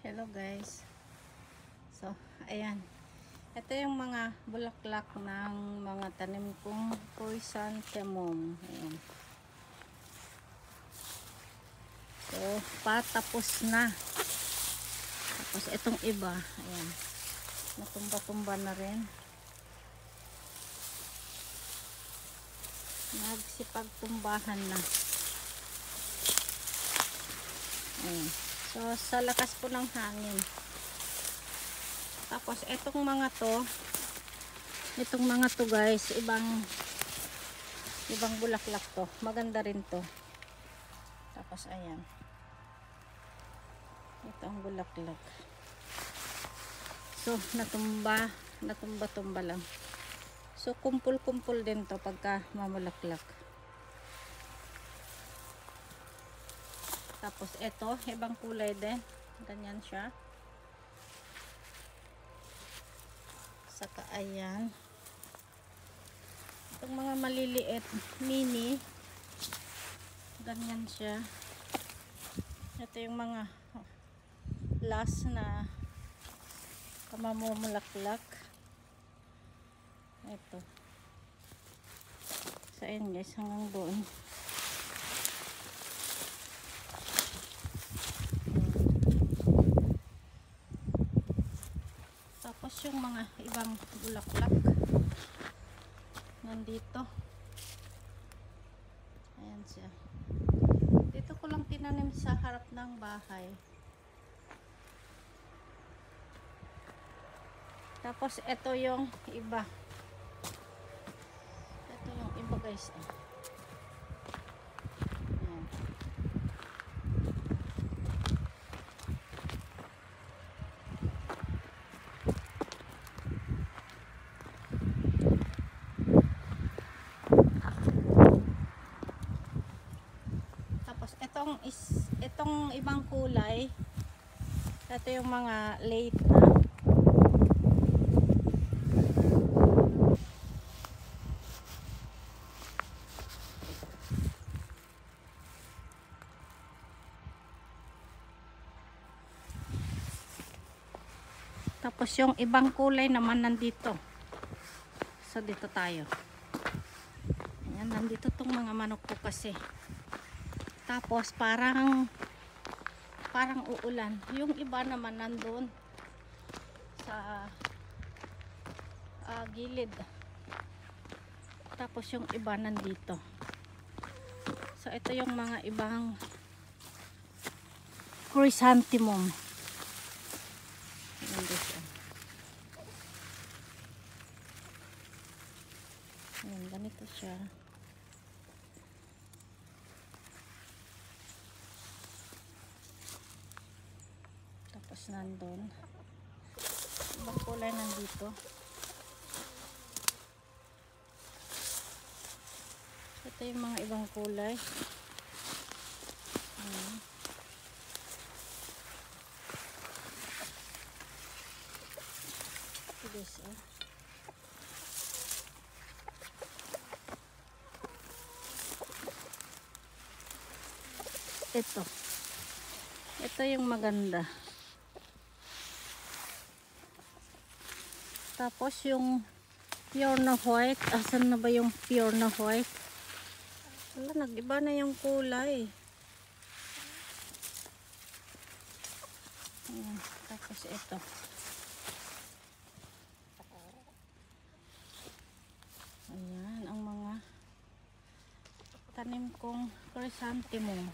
Hello guys. So, ayan. Ito yung mga bulaklak ng mga tanim kong chrysanthemum. Ayan. So, patapos na. Tapos itong iba, ayan. Natumba-tumba na rin. Nagsipagtumbahan na. Ayan. So, sa lakas po ng hangin. Tapos, itong mga to guys, ibang bulaklak to. Maganda rin to. Tapos, ayan. Ito ang bulaklak. So, natumba lang. So, kumpul-kumpul din to pagka mamulaklak. Tapos, ito, ibang kulay din. Ganyan siya. Saka, ayan. Itong mga maliliit, mini. Ganyan siya. Ito yung mga last na kamamumulaklak. Ito. So, ayan guys, hanggang doon. Tapos yung mga ibang bulaklak nandito. Ayan siya. Dito ko lang tinanim sa harap ng bahay. Tapos ito yung iba. Ito yung iba guys. Ayan. Itong ibang kulay, ito yung mga late na. Tapos yung ibang kulay naman nandito. So dito tayo. Ayan, nandito tong mga manok ko kasi. Tapos parang uulan. Yung iba naman nandun sa gilid. Tapos yung iba nandito. So ito yung mga ibang chrysanthemum. Ayan, ganito siya. Tapos nandun. Ibang kulay nandito. Ito yung mga ibang kulay. Ayan. This, ito yung maganda. Tapos yung pure na white, asan na ba yung pure na white? Wala, nag-iba na yung kulay. Ayan, tapos ito. Ayan, ang mga tanim kong chrysanthemum.